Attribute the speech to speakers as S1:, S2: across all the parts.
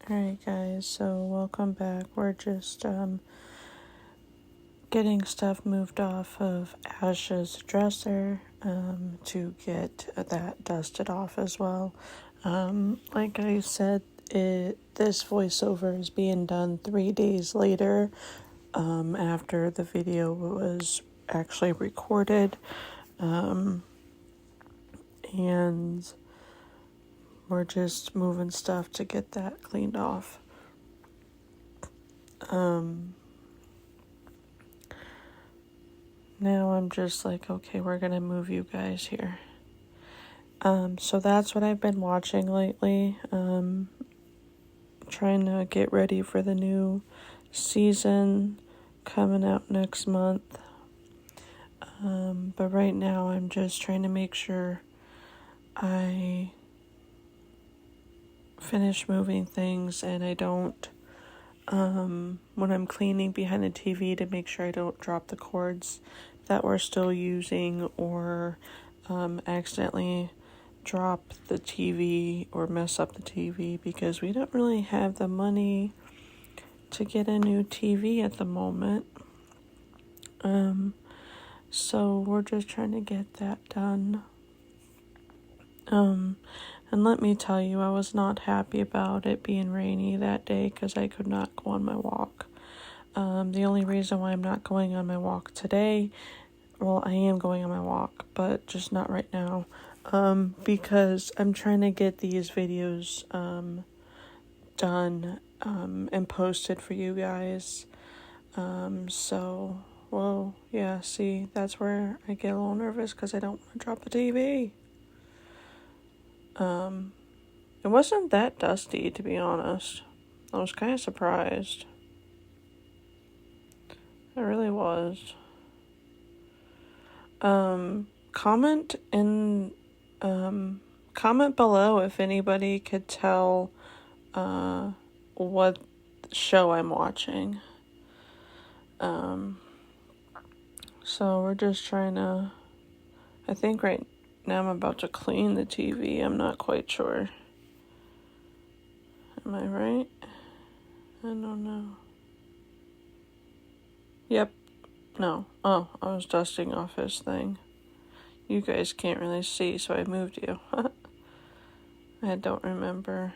S1: Alright guys, so welcome back. We're just getting stuff moved off of Ash's dresser to get that dusted off as well. Like I said, this voiceover is being done 3 days later after the video was actually recorded, and we're just moving stuff to get that cleaned off. Now I'm just like, okay, we're gonna move you guys here. So that's what I've been watching lately. Trying to get ready for the new season coming out next month. But right now I'm just trying to make sure I finish moving things and I don't, when I'm cleaning behind the TV, to make sure I don't drop the cords that we're still using or accidentally drop the TV or mess up the TV, because we don't really have the money to get a new TV at the moment. So we're just trying to get that done. And let me tell you, I was not happy about it being rainy that day because I could not go on my walk. The only reason why I'm not going on my walk today, well, I am going on my walk, but just not right now, because I'm trying to get these videos done and posted for you guys. So, well, yeah, see, that's where I get a little nervous because I don't want to drop the TV. It wasn't that dusty, to be honest. I was kind of surprised. I really was. Comment below if anybody could tell what show I'm watching. So we're just trying to, I think right now I'm about to clean the TV. I'm not quite sure. Am I right? I don't know. Yep. No. Oh, I was dusting off his thing. You guys can't really see, so I moved you. I don't remember.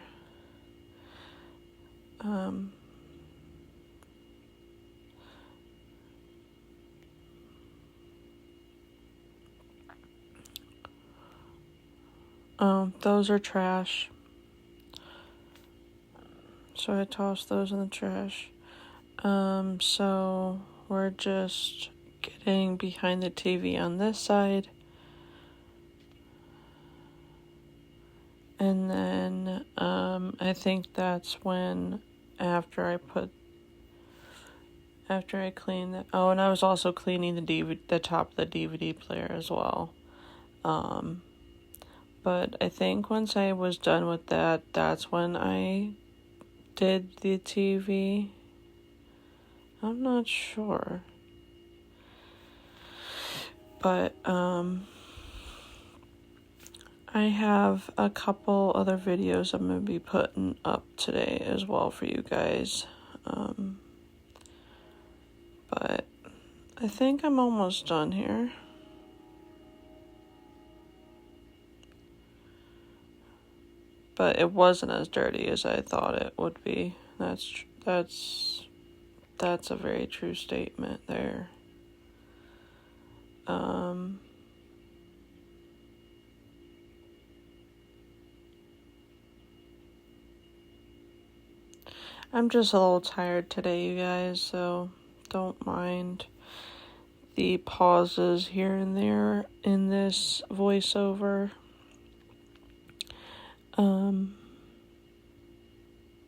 S1: Those are trash. So I tossed those in the trash. So we're just getting behind the TV on this side. And then, I think that's when, after I clean that, oh, and I was also cleaning the top of the DVD player as well. But I think once I was done with that, that's when I did the TV. I'm not sure. But, I have a couple other videos I'm going to be putting up today as well for you guys. But I think I'm almost done here. But it wasn't as dirty as I thought it would be. That's a very true statement there. I'm just a little tired today, you guys, so don't mind the pauses here and there in this voiceover.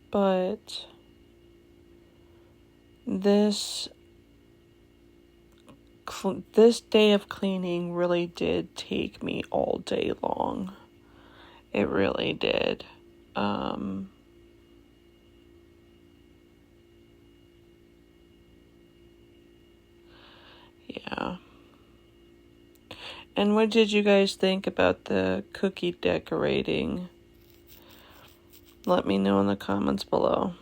S1: But this day of cleaning really did take me all day long. It really did. Yeah. And what did you guys think about the cookie decorating? Let me know in the comments below.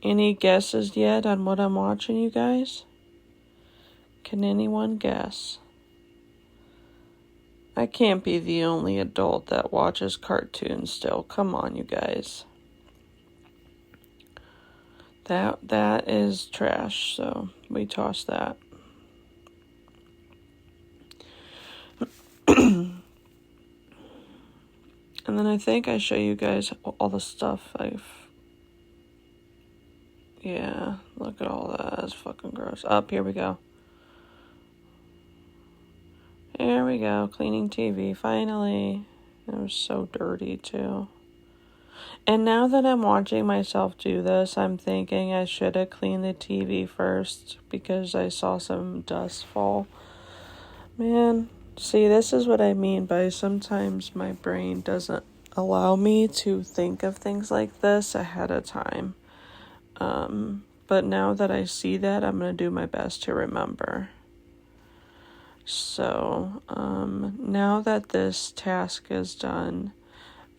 S1: Any guesses yet on what I'm watching, you guys? Can anyone guess? I can't be the only adult that watches cartoons still. Come on, you guys. That is trash, so we toss that. And then I think I show you guys all the stuff yeah, look at all that. That's fucking gross. Here we go. Here we go. Cleaning TV, finally. It was so dirty, too. And now that I'm watching myself do this, I'm thinking I should have cleaned the TV first because I saw some dust fall. Man, see, this is what I mean by sometimes my brain doesn't allow me to think of things like this ahead of time. But now that I see that, I'm going to do my best to remember. So, now that this task is done,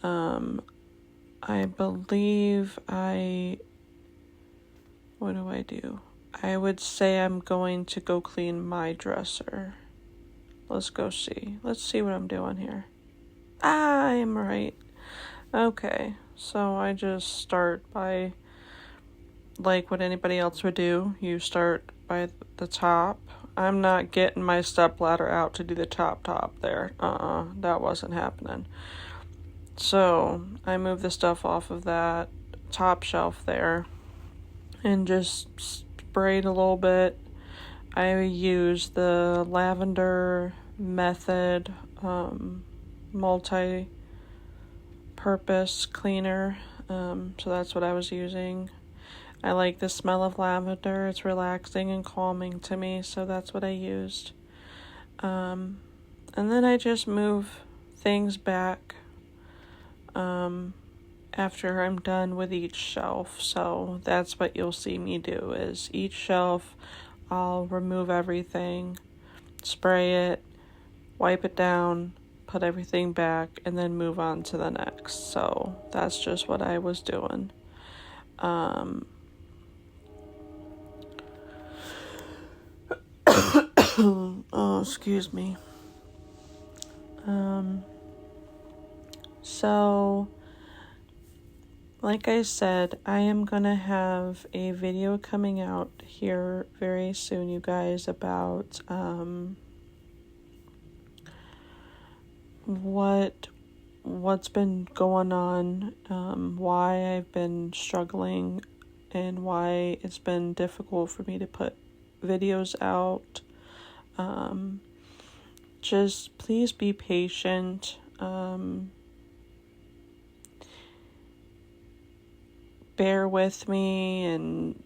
S1: I believe what do I do? I would say I'm going to go clean my dresser. Let's go see. Let's see what I'm doing here. I'm right. Okay, so I just start by, like what anybody else would do, you start by the top. I'm not getting my stepladder out to do the top there. That wasn't happening. So I move the stuff off of that top shelf there and just sprayed a little bit. I use the lavender method multi-purpose cleaner. So that's what I was using. I like the smell of lavender. It's relaxing and calming to me, so that's what I used. And then I just move things back after I'm done with each shelf. So that's what you'll see me do, is each shelf I'll remove everything, spray it, wipe it down, put everything back, and then move on to the next. So that's just what I was doing. Oh, excuse me. So, like I said, I am gonna have a video coming out here very soon, you guys, about what's been going on, why I've been struggling, and why it's been difficult for me to put videos out. Just please be patient. Bear with me, and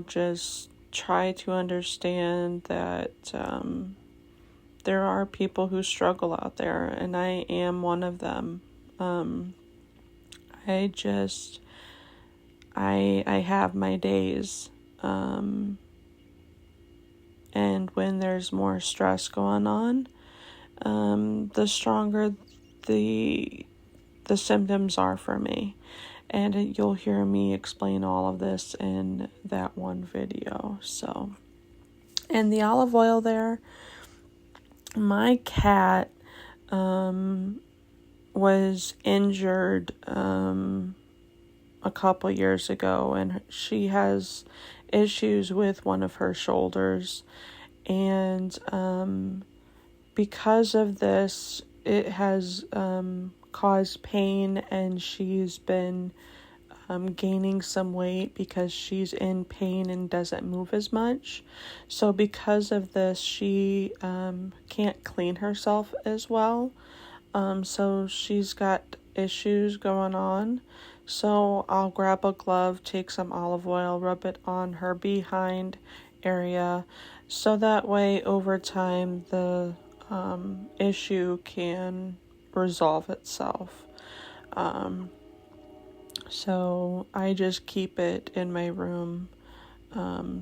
S1: just try to understand that there are people who struggle out there, and I am one of them. I have my days, and when there's more stress going on, the stronger the symptoms are for me. And you'll hear me explain all of this in that one video. So, and the olive oil there, my cat was injured a couple years ago, and she has issues with one of her shoulders, and because of this, it has caused pain, and she's been gaining some weight because she's in pain and doesn't move as much. So because of this, she can't clean herself as well. So she's got issues going on. So I'll grab a glove, take some olive oil, rub it on her behind area, so that way over time the issue can resolve itself. So I just keep it in my room,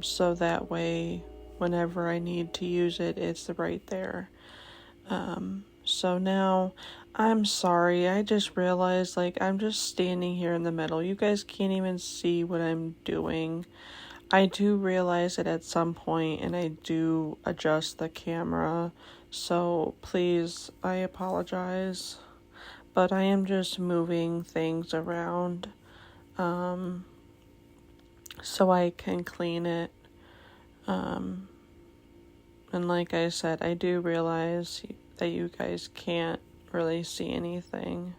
S1: so that way whenever I need to use it, it's right there. So now, I'm sorry, I just realized, like, I'm just standing here in the middle. You guys can't even see what I'm doing. I do realize it at some point, and I do adjust the camera, so please, I apologize. But I am just moving things around, so I can clean it. And like I said, I do realize that you guys can't really see anything.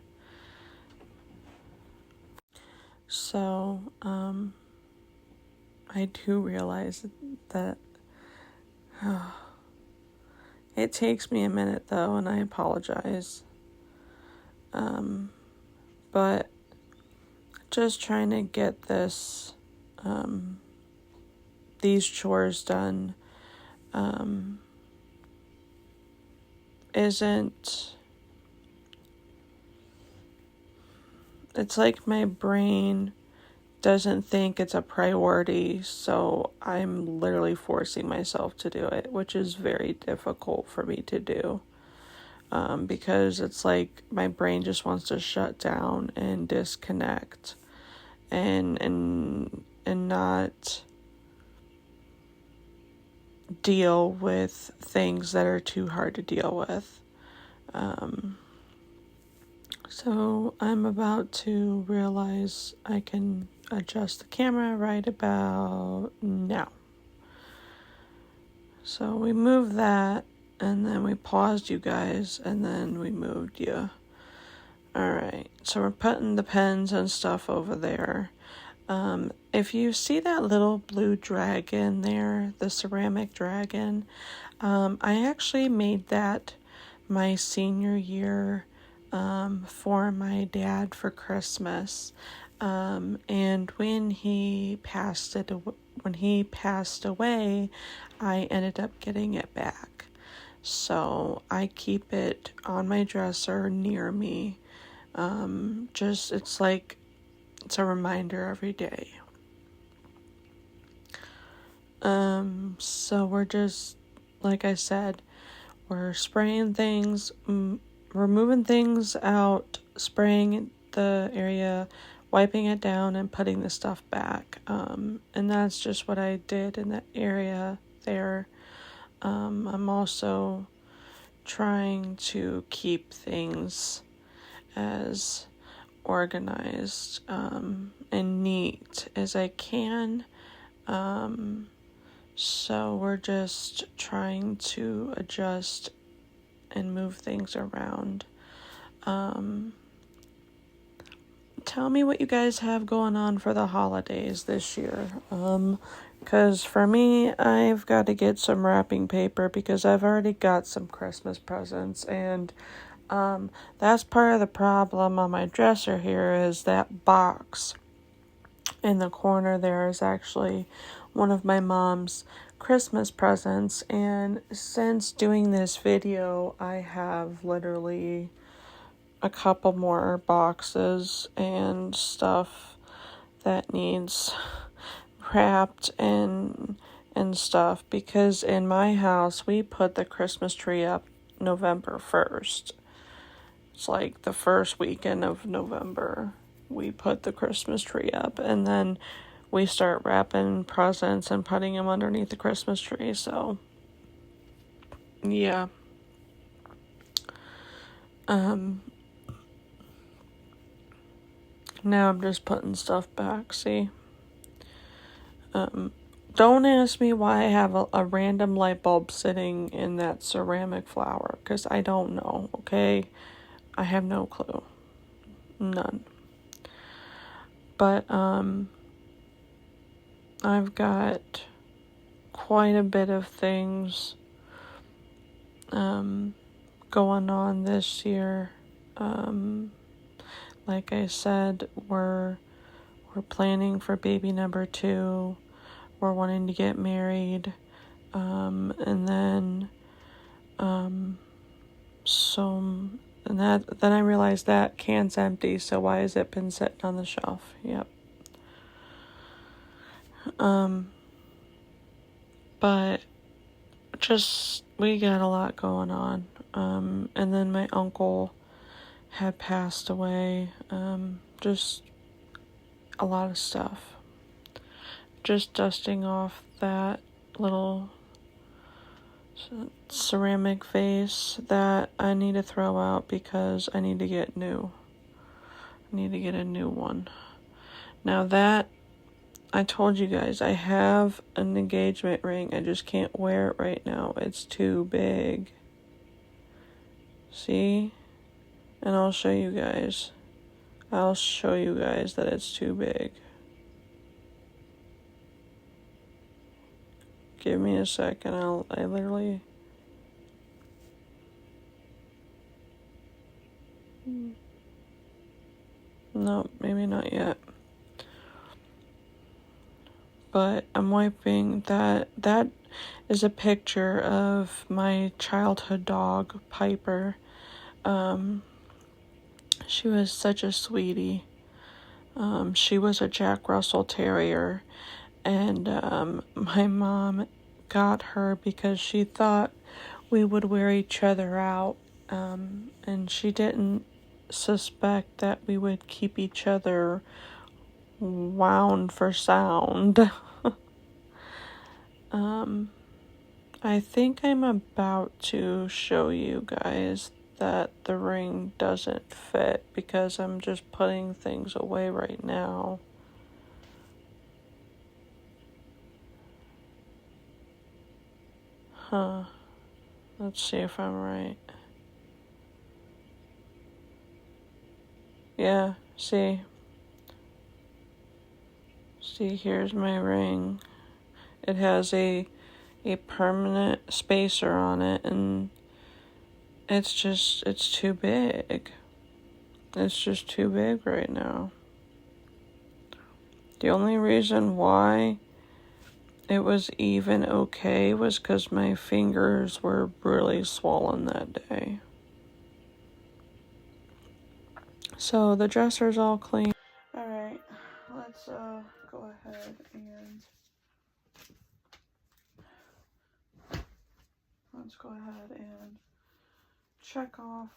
S1: So, I do realize that it takes me a minute though, and I apologize. But just trying to get these chores done, isn't, it's like my brain doesn't think it's a priority, so I'm literally forcing myself to do it, which is very difficult for me to do. Because it's like my brain just wants to shut down and disconnect and not deal with things that are too hard to deal with. So I'm about to realize I can adjust the camera right about now. So we moved that, and then we paused you guys, and then we moved you. Alright, so we're putting the pens and stuff over there. If you see that little blue dragon there, the ceramic dragon, I actually made that my senior year for my dad for Christmas. And when he passed away, I ended up getting it back. So I keep it on my dresser near me. It's a reminder every day. So we're just, like I said, we're spraying things, removing things out, spraying the area, wiping it down, and putting the stuff back. And that's just what I did in that area there. I'm also trying to keep things as organized and neat as I can. So we're just trying to adjust and move things around. Tell me what you guys have going on for the holidays this year. Because for me, I've got to get some wrapping paper because I've already got some Christmas presents, and that's part of the problem on my dresser here is that box in the corner there is actually one of my mom's Christmas presents, and since doing this video, I have literally a couple more boxes and stuff that needs wrapped and stuff, because in my house we put the Christmas tree up November 1st. It's like the first weekend of November we put the Christmas tree up, and then we start wrapping presents and putting them underneath the Christmas tree. So yeah. Now I'm just putting stuff back, see? Don't ask me why I have a random light bulb sitting in that ceramic flower, because I don't know, okay? I have no clue. None. But, I've got quite a bit of things, going on this year. Like I said, we're planning for baby number 2. We're wanting to get married. And then, then I realized that can's empty, so why has it been sitting on the shelf? Yep. But just, we got a lot going on. And then my uncle had passed away. Just a lot of stuff. Just dusting off that little ceramic vase that I need to throw out because I need to get new. I need to get a new one. Now that, I told you guys, I have an engagement ring. I just can't wear it right now. It's too big. See? And I'll show you guys. I'll show you guys that it's too big. Give me a second. I literally... No, maybe not yet. But I'm wiping that. That is a picture of my childhood dog, Piper. She was such a sweetie. She was a Jack Russell Terrier. And my mom got her because she thought we would wear each other out. And she didn't suspect that we would keep each other wound for sound. I think I'm about to show you guys that the ring doesn't fit because I'm just putting things away right now. Let's see if I'm right. Yeah, see, here's my ring. It has a permanent spacer on it, and it's too big. It's just too big right now. The only reason why it was even okay was because my fingers were really swollen that day. So the dresser's all clean. Alright, let's go ahead and check off,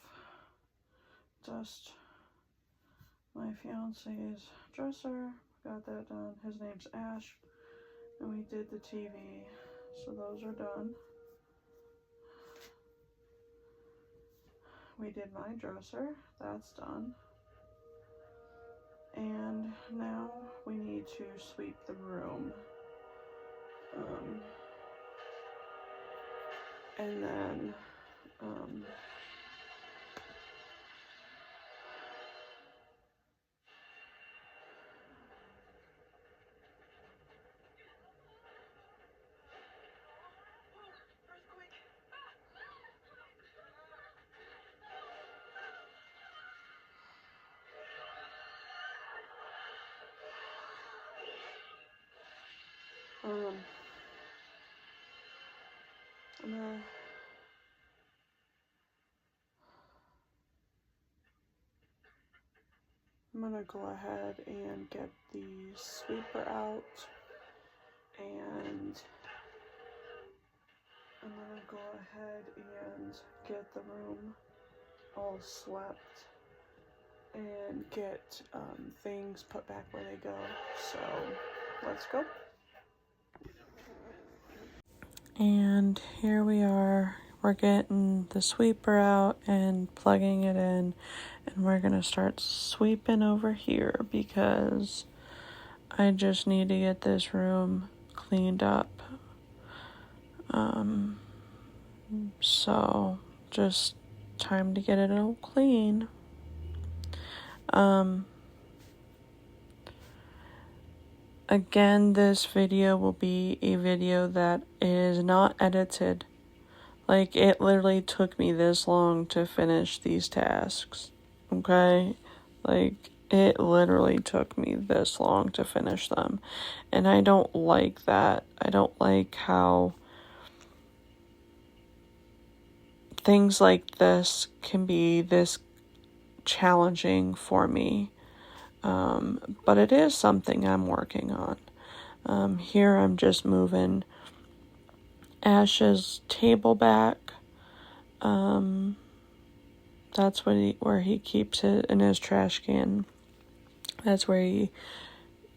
S1: dust my fiance's dresser. Got that done. His name's Ash. And we did the TV. So those are done. We did my dresser. That's done. And now we need to sweep the room. And then I'm gonna go ahead and get the sweeper out, and I'm gonna go ahead and get the room all swept and get things put back where they go. So let's go. And here we are. We're getting the sweeper out and plugging it in, and we're gonna start sweeping over here because I just need to get this room cleaned up. So just time to get it all clean. Again, this video will be a video that is not edited. Like, it literally took me this long to finish these tasks, okay? Like, it literally took me this long to finish them, and I don't like that. I don't like how things like this can be this challenging for me, but it is something I'm working on. Here I'm just moving Ash's table back. That's where he keeps it in his trash can. That's where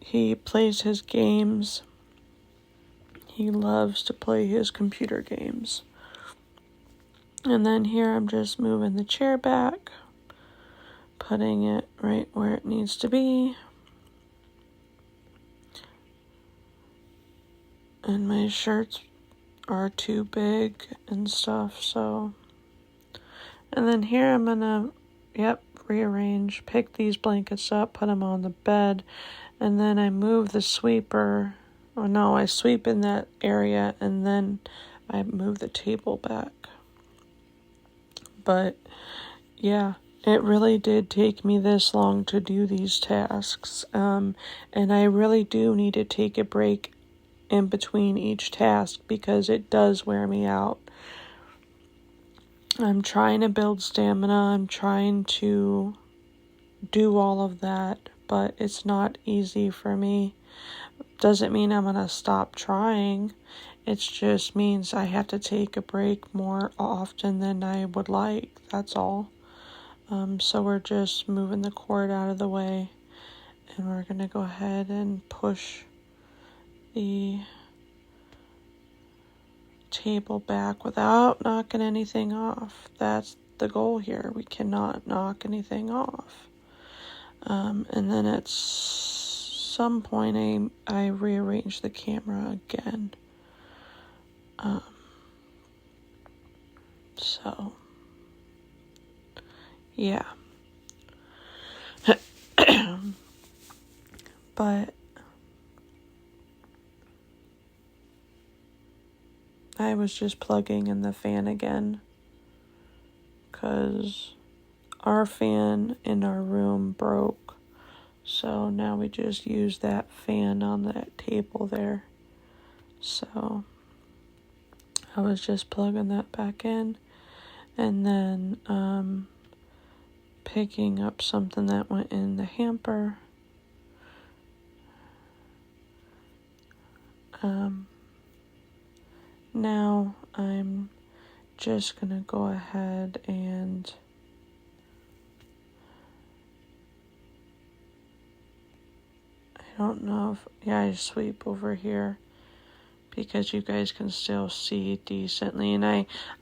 S1: he plays his games. He loves to play his computer games. And then here I'm just moving the chair back, putting it right where it needs to be. And my shirts are too big and stuff, so. And then here I'm gonna, rearrange, pick these blankets up, put them on the bed, and then I move the sweeper. Oh no, I sweep in that area and then I move the table back. But yeah, it really did take me this long to do these tasks. And I really do need to take a break in between each task because it does wear me out. I'm trying to build stamina. I'm trying to do all of that, but it's not easy for me. Doesn't mean I'm going to stop trying. It just means I have to take a break more often than I would like. That's all. So we're just moving the cord out of the way, and we're going to go ahead and push the table back without knocking anything off. That's the goal here. We cannot knock anything off. And then at some point I rearrange the camera again. So yeah. But I was just plugging in the fan again, because our fan in our room broke. So now we just use that fan on that table there. So I was just plugging that back in, and then picking up something that went in the hamper. Now I'm just gonna go ahead and I don't know if I sweep over here because you guys can still see decently, and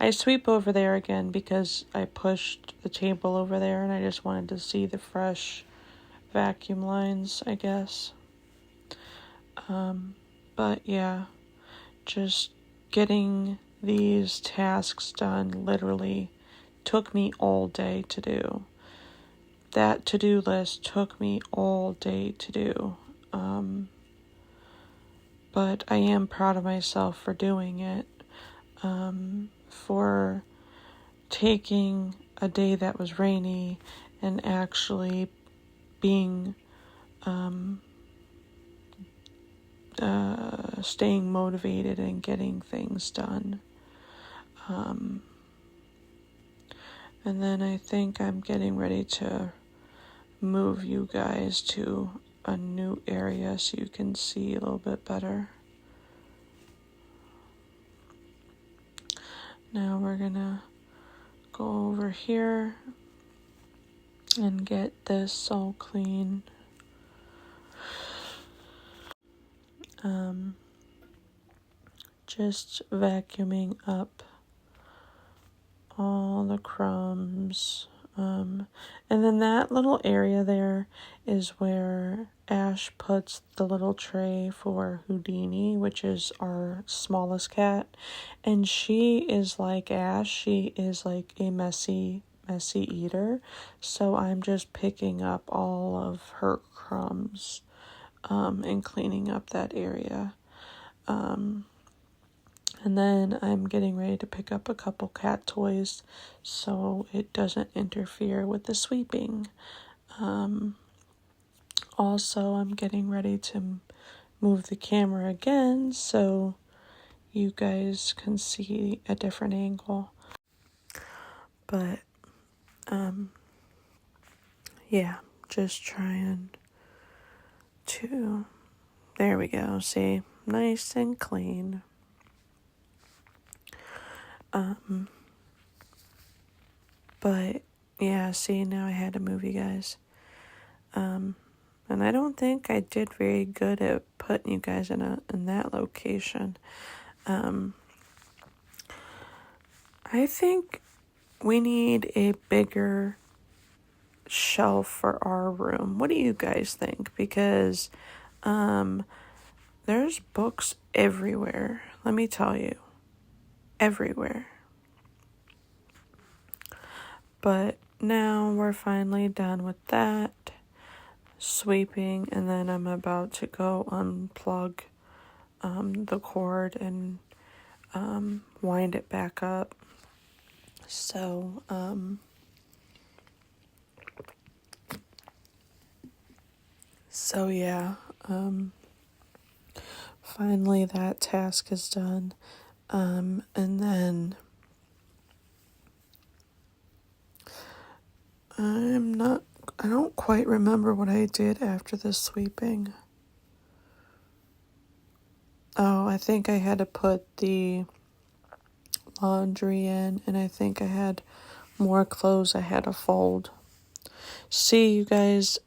S1: I sweep over there again because I pushed the table over there and I just wanted to see the fresh vacuum lines, I guess. But yeah, just getting these tasks done literally took me all day to do. That to-do list took me all day to do. But I am proud of myself for doing it, for taking a day that was rainy and actually being staying motivated and getting things done. And then I think I'm getting ready to move you guys to a new area so you can see a little bit better. Now we're gonna go over here and get this all clean. Just vacuuming up all the crumbs. And then that little area there is where Ash puts the little tray for Houdini, which is our smallest cat. And she is like Ash. She is like a messy eater. So I'm just picking up all of her crumbs and cleaning up that area. And then I'm getting ready to pick up a couple cat toys so it doesn't interfere with the sweeping. Also, I'm getting ready to move the camera again so you guys can see a different angle. But, yeah, just trying to, there we go, see, nice and clean. But yeah, see, now I had to move you guys. And I don't think I did very good at putting you guys in that location. I think we need a bigger shelf for our room. What do you guys think? Because there's books everywhere. Let me tell you. Everywhere. But now we're finally done with that sweeping, and then I'm about to go unplug the cord and wind it back up. So yeah, finally that task is done. And then I don't quite remember what I did after the sweeping. Oh, I think I had to put the laundry in, and I think I had more clothes I had to fold. See, you guys,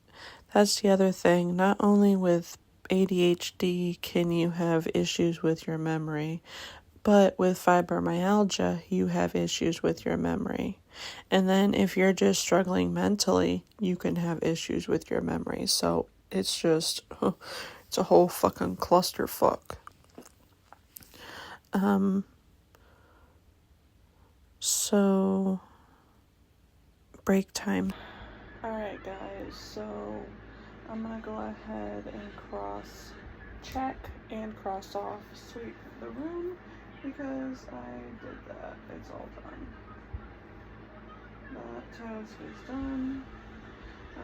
S1: that's the other thing. Not only with ADHD can you have issues with your memory, but with fibromyalgia, you have issues with your memory. And then if you're just struggling mentally, you can have issues with your memory. So it's just, it's a whole fucking clusterfuck. So, break time. Alright guys, so I'm gonna go ahead and check and cross off sweep the room because I did that. It's all done. That task is done.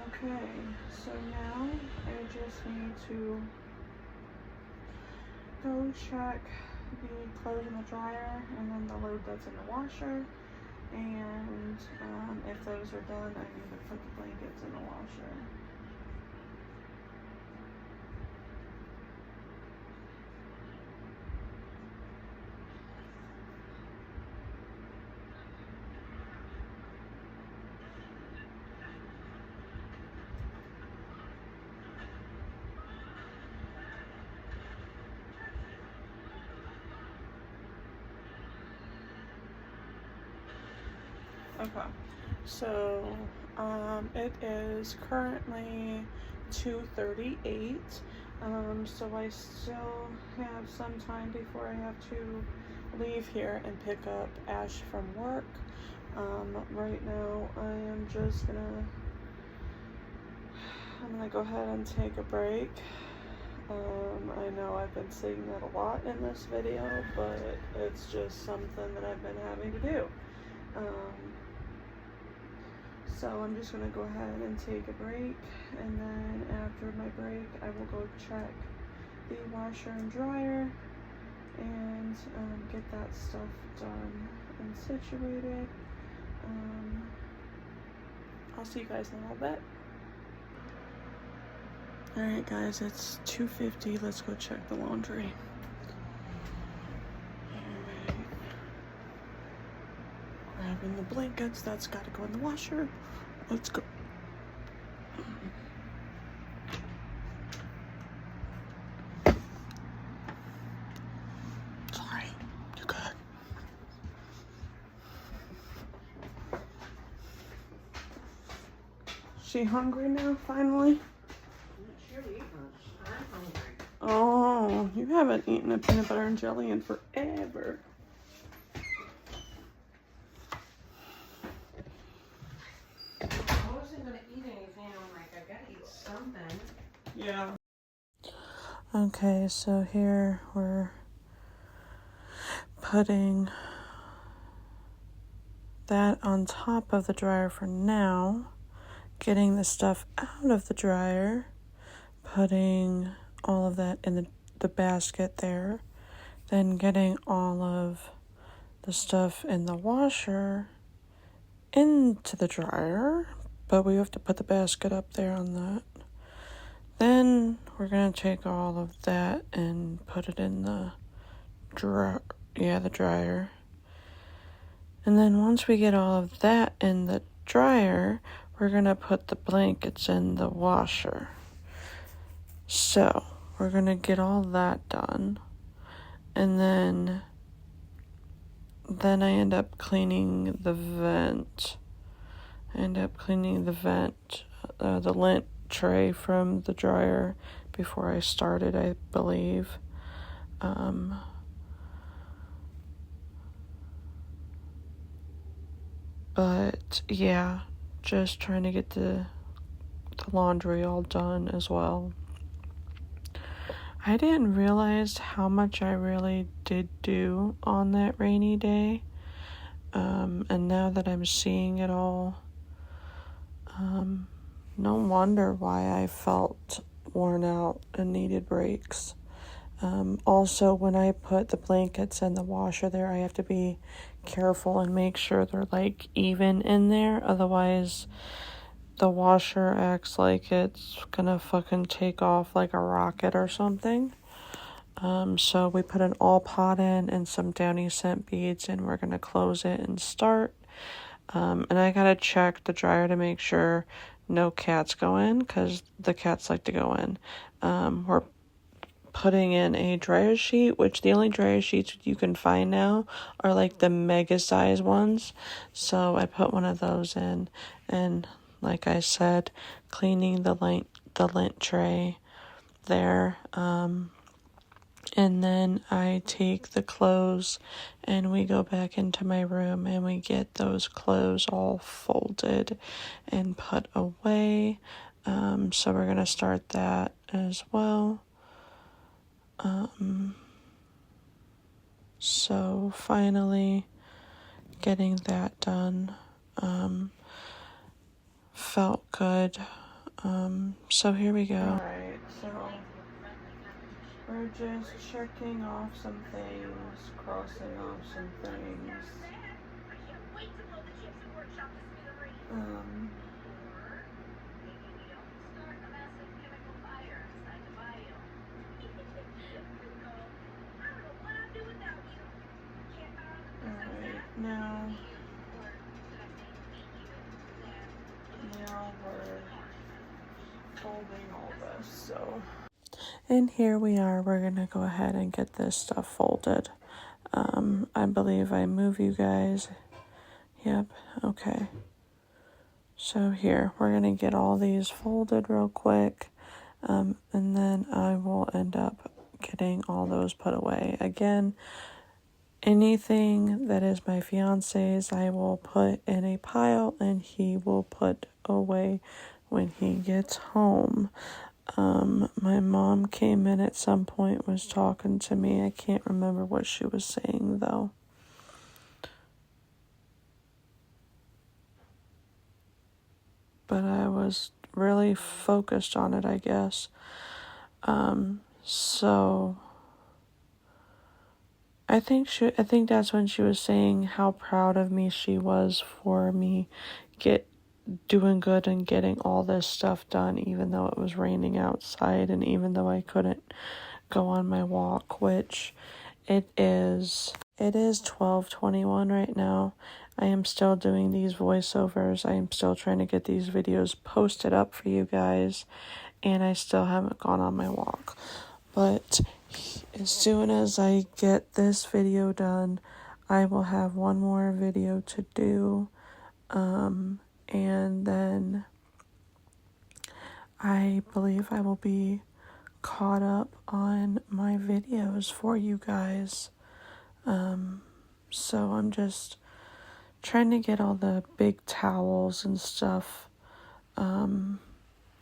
S1: Okay, so now I just need to go check the clothes in the dryer and then the load that's in the washer. And if those are done, I need to put the blankets in the washer. Okay, so it is currently 2:38. So I still have some time before I have to leave here and pick up Ash from work. Right now I'm gonna go ahead and take a break. I know I've been saying that a lot in this video, but it's just something that I've been having to do. So I'm just going to go ahead and take a break, and then after my break I will go check the washer and dryer and get that stuff done and situated. I'll see you guys in a little bit. Alright guys, it's 2:50. Let's go check the laundry. Alright. Grabbing the blankets, that's got to go in the washer. Let's go. Sorry, you're good. She hungry now, finally?
S2: I'm not sure to eat much. I'm hungry.
S1: Oh, you haven't eaten a peanut butter and jelly in forever.
S2: I wasn't going to eat anything. I'm like, I got to eat something.
S1: Yeah. Okay, so here we're putting that on top of the dryer for now, getting the stuff out of the dryer, putting all of that in the basket there, then getting all of the stuff in the washer into the dryer, but we have to put the basket up there on that. Then we're going to take all of that and put it in the dryer. And then once we get all of that in the dryer, we're going to put the blankets in the washer. So we're going to get all that done. And then I end up cleaning the vent. The lint tray from the dryer before I started, I believe. But yeah, just trying to get the laundry all done as well. I didn't realize how much I really did do on that rainy day. And now that I'm seeing it all, no wonder why I felt worn out and needed breaks. Also, when I put the blankets in the washer there, I have to be careful and make sure they're like even in there. Otherwise, the washer acts like it's gonna fucking take off like a rocket or something. So we put an all pot in and some Downy scent beads, and we're gonna close it and start. And I gotta check the dryer to make sure no cats go in, because the cats like to go in. We're putting in a dryer sheet, which the only dryer sheets you can find now are like the mega size ones. So I put one of those in, and like I said, cleaning the lint tray there. And then I take the clothes and we go back into my room and we get those clothes all folded and put away. So we're going to start that as well. So finally getting that done felt good. So here we go. Alright, so we're just checking off some things, crossing off some things. Alright, now we're folding all this, so. And here we are, we're gonna go ahead and get this stuff folded. I believe I move you guys. Yep, okay. So here, we're gonna get all these folded real quick, and then I will end up getting all those put away. Again, anything that is my fiance's, I will put in a pile and he will put away when he gets home. My mom came in at some point, was talking to me. I can't remember what she was saying though. But I was really focused on it, I guess. So I think that's when she was saying how proud of me she was for me doing good and getting all this stuff done, even though it was raining outside and even though I couldn't go on my walk, which it is 12:21 right now. I am still doing these voiceovers. I am still trying to get these videos posted up for you guys, and I still haven't gone on my walk. But as soon as I get this video done, I will have one more video to do. And then I believe I will be caught up on my videos for you guys. So I'm just trying to get all the big towels and stuff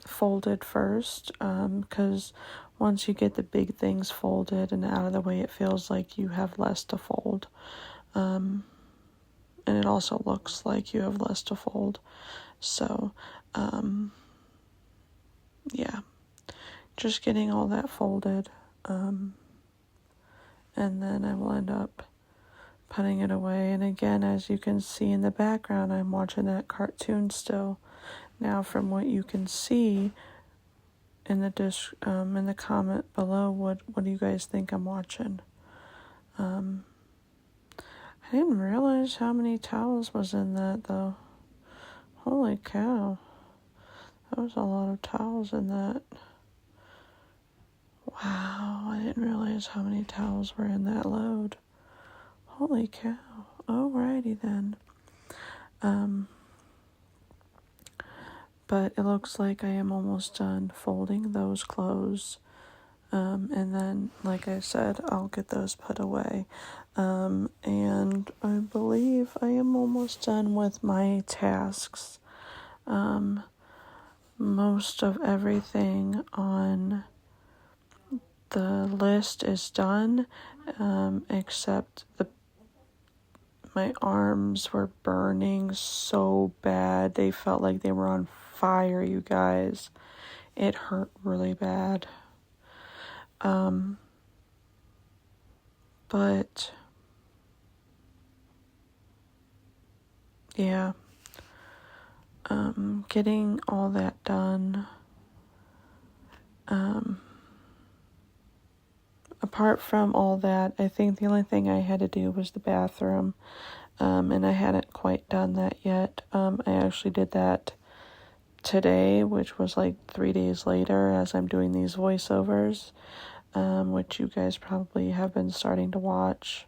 S1: folded first, because once you get the big things folded and out of the way, it feels like you have less to fold. And it also looks like you have less to fold. So, yeah, just getting all that folded. And then I will end up putting it away. And again, as you can see in the background, I'm watching that cartoon still. Now, from what you can see in the comment below, what do you guys think I'm watching? I didn't realize how many towels was in that, though. Holy cow. That was a lot of towels in that. Wow, I didn't realize how many towels were in that load. Holy cow. Alrighty then. But it looks like I am almost done folding those clothes. And then, like I said, I'll get those put away. And I believe I am almost done with my tasks. Most of everything on the list is done, except my arms were burning so bad. They felt like they were on fire, you guys. It hurt really bad. But yeah, getting all that done. Apart from all that, I think the only thing I had to do was the bathroom, and I hadn't quite done that yet. I actually did that today, which was like 3 days later, as I'm doing these voiceovers, which you guys probably have been starting to watch.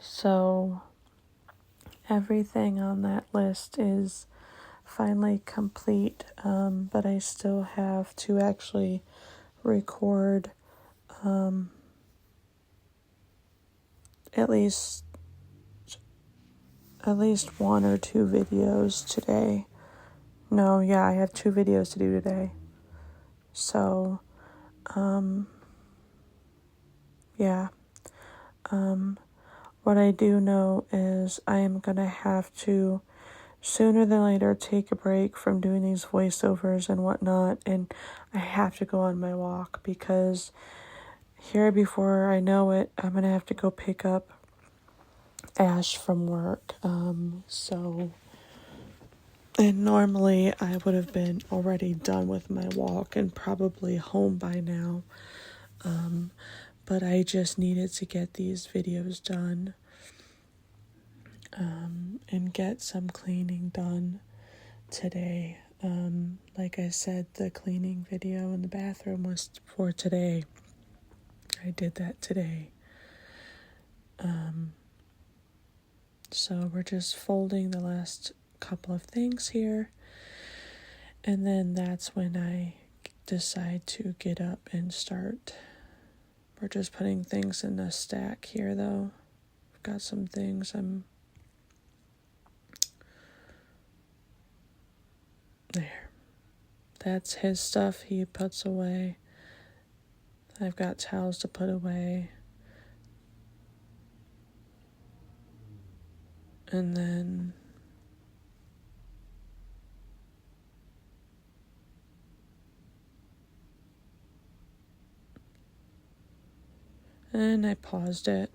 S1: So everything on that list is finally complete, but I still have to actually record at least one or two videos today. No, yeah, I have 2 videos to do today. So, yeah. What I do know is I am going to have to, sooner than later, take a break from doing these voiceovers and whatnot, and I have to go on my walk, because here, before I know it, I'm going to have to go pick up Ash from work. And normally I would have been already done with my walk and probably home by now. But I just needed to get these videos done, and get some cleaning done today. Like I said, the cleaning video in the bathroom was for today. I did that today. So we're just folding the last couple of things here. And then that's when I decide to get up and start. We're just putting things in a stack here, though. I've got some things there. That's his stuff he puts away. I've got towels to put away. And then I paused it.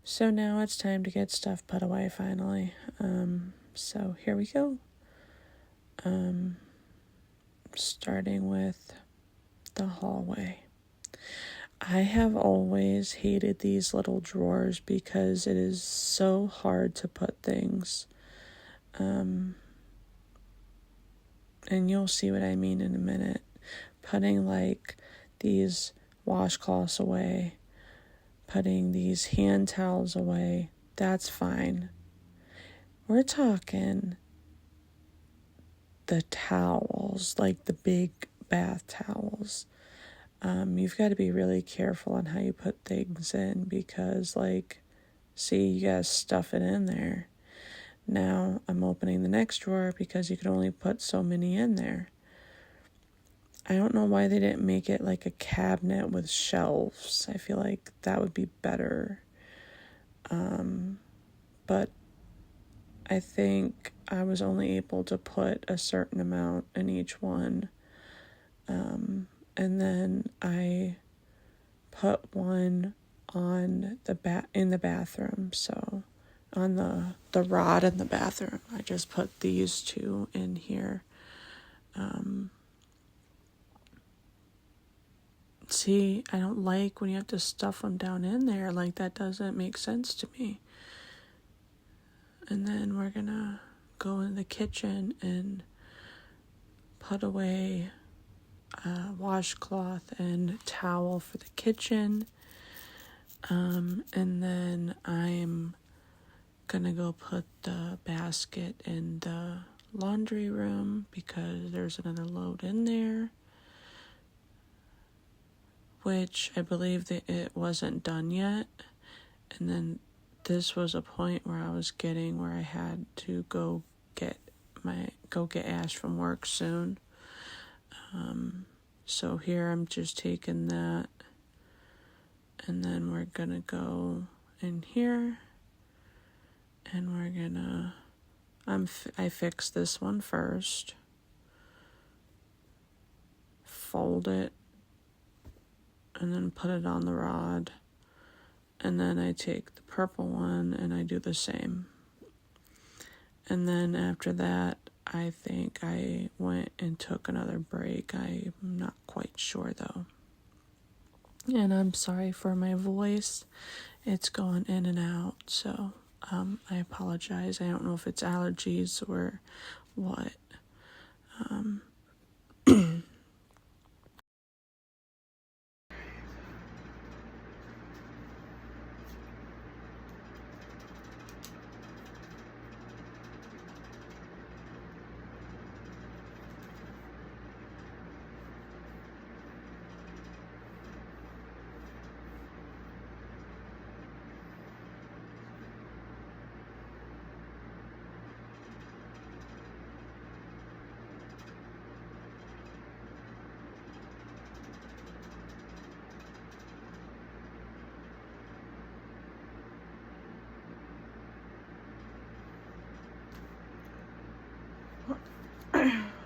S1: So now it's time to get stuff put away finally. So here we go. Starting with the hallway. I have always hated these little drawers because it is so hard to put things. And you'll see what I mean in a minute. Putting like these washcloths away, putting these hand towels away, that's fine. We're talking the towels, like the big bath towels. You've got to be really careful on how you put things in, because see, you gotta stuff it in there. Now I'm opening the next drawer because you could only put so many in there. I don't know why they didn't make it like a cabinet with shelves. I feel like that would be better. But I think I was only able to put a certain amount in each one. And then I put one on in the bathroom. So on the rod in the bathroom, I just put these 2 in here. see, I don't like when you have to stuff them down in there. Like, that doesn't make sense to me. And then we're gonna go in the kitchen and put away a washcloth and towel for the kitchen. And then I'm gonna go put the basket in the laundry room because there's another load in there, which I believe that it wasn't done yet. And then this was a point where I was getting where I had to go get Ash from work soon. So here I'm just taking that, and then we're gonna go in here, and we're gonna I fixed this one first, fold it, and then put it on the rod, and then I take the purple one and I do the same. And then after that, I think I went and took another break. I'm not quite sure though. And I'm sorry for my voice. It's going in and out, so I apologize. I don't know if it's allergies or what.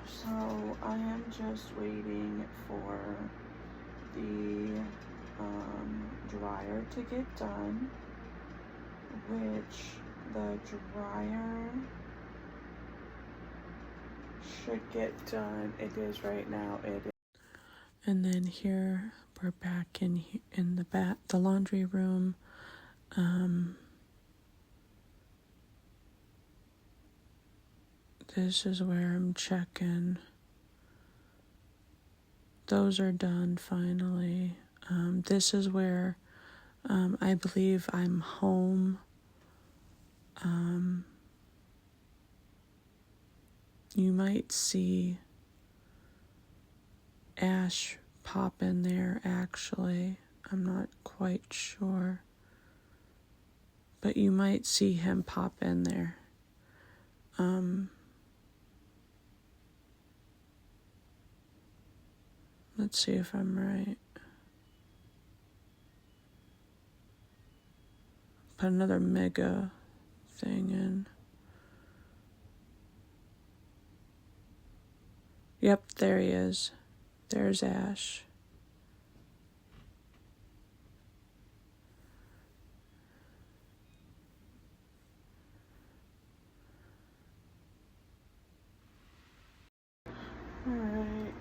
S1: So I am just waiting for the dryer to get done, which the dryer should get done. It is right now. It is. And then here we're back in the laundry room. This is where I'm checking. Those are done finally. This is where I believe I'm home. You might see Ash pop in there actually. I'm not quite sure. But you might see him pop in there. Let's see if I'm right. Put another mega thing in. Yep, there he is. There's Ash. Alright.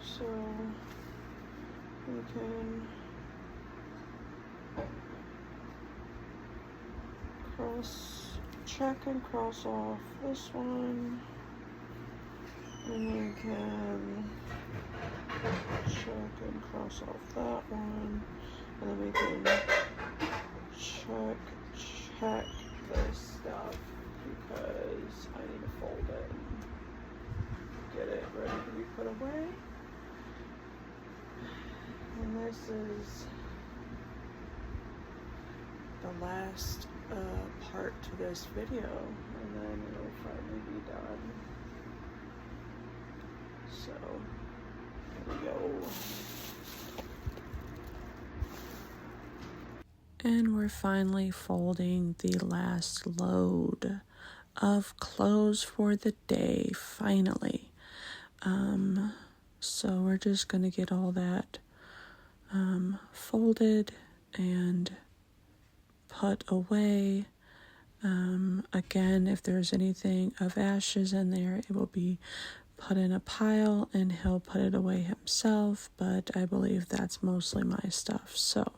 S1: So we can check and cross off this one, and we can check and cross off that one, and then we can check this stuff because I need to fold it and get it ready to be put away. And this is the last part to this video, and then it'll finally be done. So here we go. And we're finally folding the last load of clothes for the day, finally. So we're just gonna get all that folded and put away. Again, if there's anything of Ash's in there, it will be put in a pile and he'll put it away himself, but I believe that's mostly my stuff. So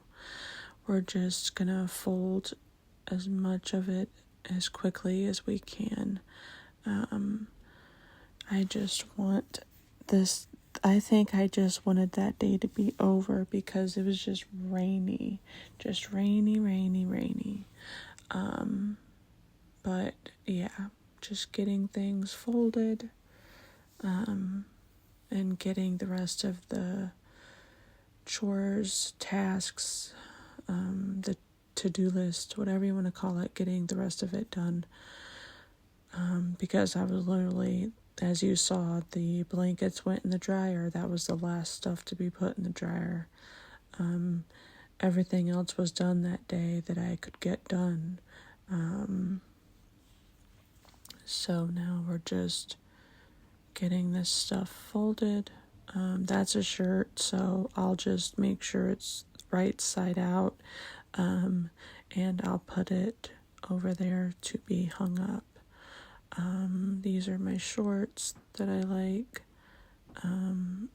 S1: we're just gonna fold as much of it as quickly as we can. I just want this, I think I just wanted that day to be over because it was just rainy. Just rainy, rainy, rainy. But yeah, just getting things folded, and getting the rest of the chores, tasks, the to-do list, whatever you want to call it, getting the rest of it done. Because I was literally, as you saw, the blankets went in the dryer. That was the last stuff to be put in the dryer. Everything else was done that day that I could get done. So now we're just getting this stuff folded. That's a shirt, so I'll just make sure it's right side out, and I'll put it over there to be hung up. These are my shorts that I like.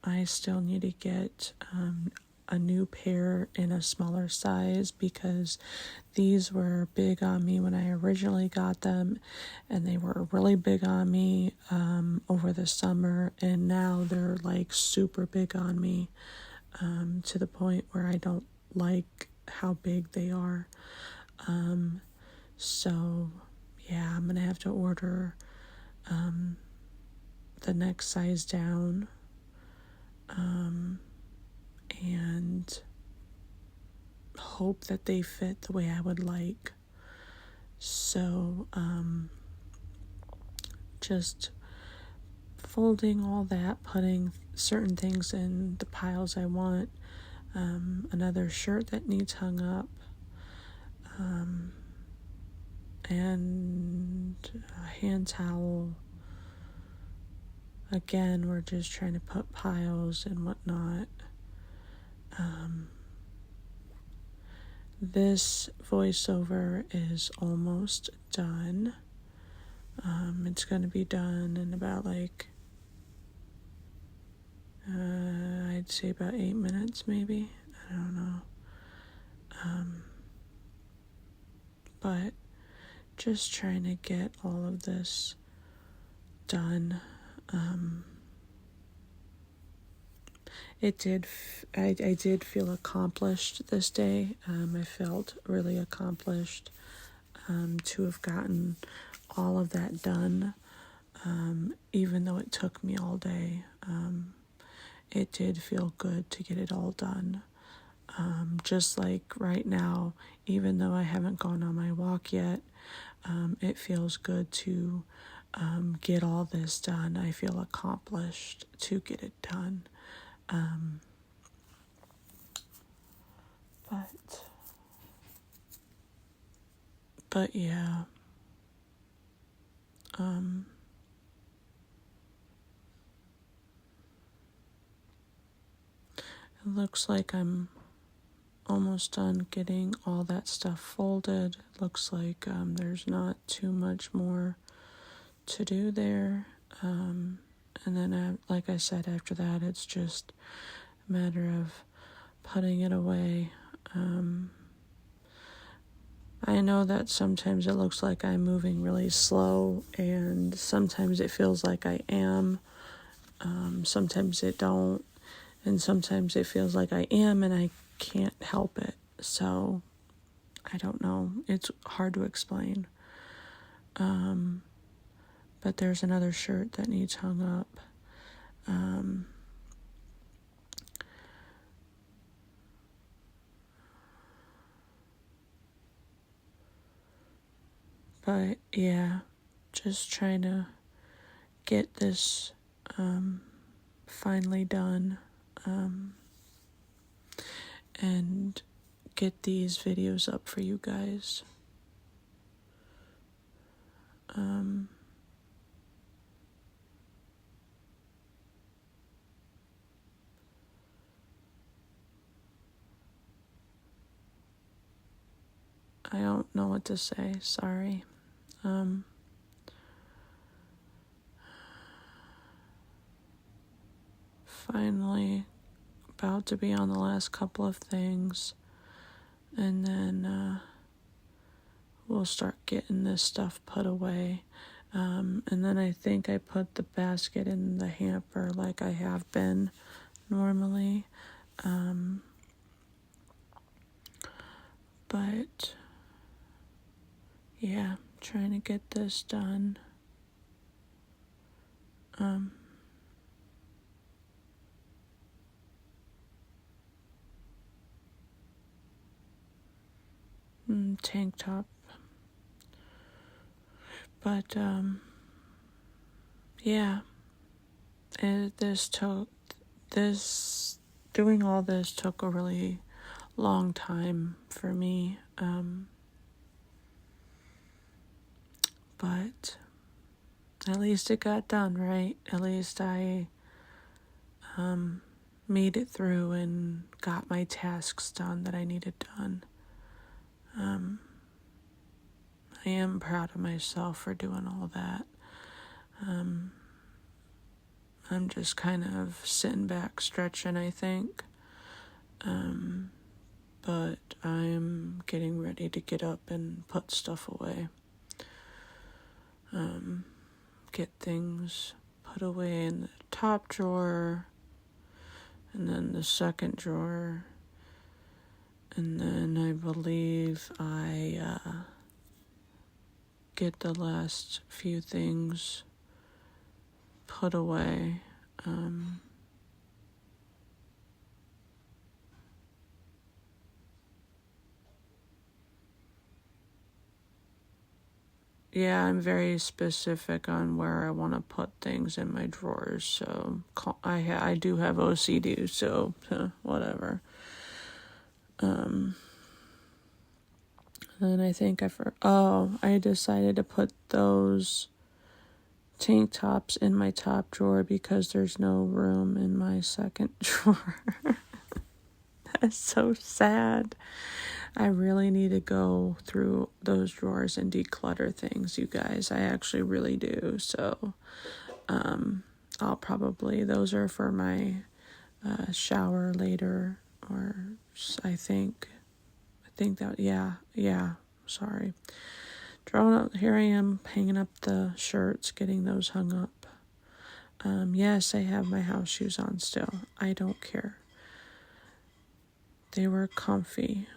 S1: I still need to get a new pair in a smaller size because these were big on me when I originally got them, and they were really big on me over the summer, and now they're like super big on me, to the point where I don't like how big they are. So yeah, I'm gonna have to order the next size down, and hope that they fit the way I would like. So just folding all that, putting certain things in the piles I want, another shirt that needs hung up, and a hand towel. Again, we're just trying to put piles and whatnot. This voiceover is almost done. It's going to be done in about I'd say about 8 minutes maybe. I don't know. But just trying to get all of this done. I did feel accomplished this day. I felt really accomplished to have gotten all of that done, even though it took me all day. It did feel good to get it all done. Just like right now, even though I haven't gone on my walk yet, it feels good to get all this done. I feel accomplished to get it done. But yeah, it looks like I'm almost done getting all that stuff folded. Looks like there's not too much more to do there. And then, like I said, after that, it's just a matter of putting it away. I know that sometimes it looks like I'm moving really slow, and sometimes it feels like I am. Sometimes it don't, and sometimes it feels like I am and I can't help it. So I don't know. It's hard to explain. But there's another shirt that needs hung up. But yeah, just trying to get this finally done, and get these videos up for you guys. I don't know what to say, sorry. finally about to be on the last couple of things, and then we'll start getting this stuff put away. And then I think I put the basket in the hamper like I have been normally. But yeah, trying to get this done. Tank top. But yeah, doing all this took a really long time for me. But at least it got done, right? At least I made it through and got my tasks done that I needed done. I am proud of myself for doing all that. I'm just kind of sitting back, stretching, I think. But I'm getting ready to get up and put stuff away. Get things put away in the top drawer, and then the second drawer, and then I believe I get the last few things put away. Yeah, I'm very specific on where I want to put things in my drawers, so I do have OCD, so whatever. Then I think I decided to put those tank tops in my top drawer because there's no room in my second drawer. That's so sad. I really need to go through those drawers and declutter things, you guys. I actually really do. So, those are for my shower later, or I think that, sorry. Here I am hanging up the shirts, getting those hung up. Yes, I have my house shoes on still. I don't care. They were comfy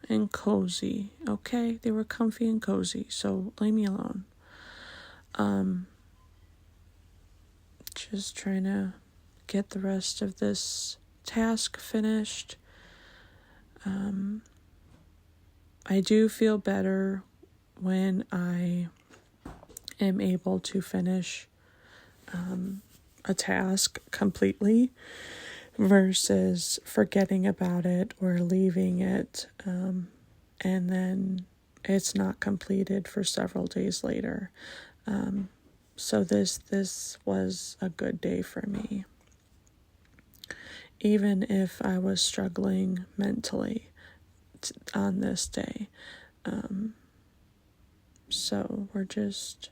S1: and cozy, okay? They were comfy and cozy, so leave me alone. Just trying to get the rest of this task finished. I do feel better when I am able to finish a task completely versus forgetting about it or leaving it, and then it's not completed for several days later. So this was a good day for me, even if I was struggling mentally on this day. So we're just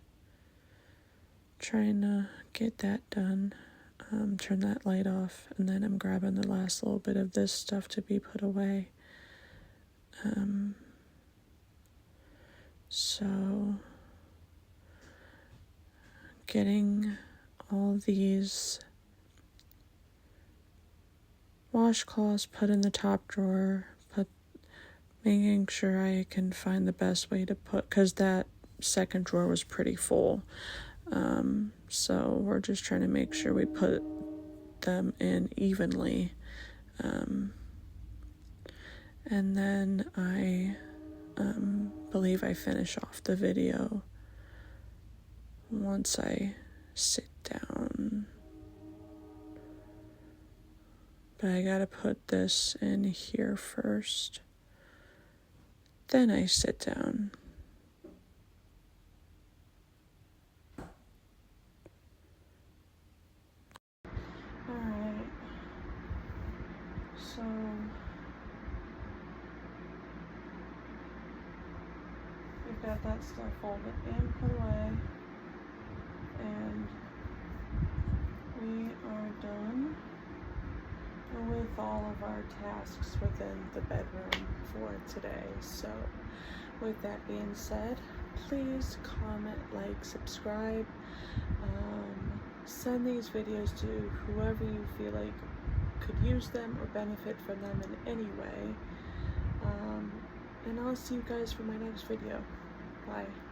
S1: trying to get that done. Turn that light off, and then I'm grabbing the last little bit of this stuff to be put away. So getting all these washcloths put in the top drawer, making sure I can find the best way to because that second drawer was pretty full. So we're just trying to make sure we put them in evenly. And then I believe I finish off the video once I sit down. But I gotta put this in here first. Then I sit down. Alright. So we've got that stuff folded and put away. And we are more tasks within the bedroom for today. So with that being said, please comment, like, subscribe, send these videos to whoever you feel like could use them or benefit from them in any way. And I'll see you guys for my next video. Bye.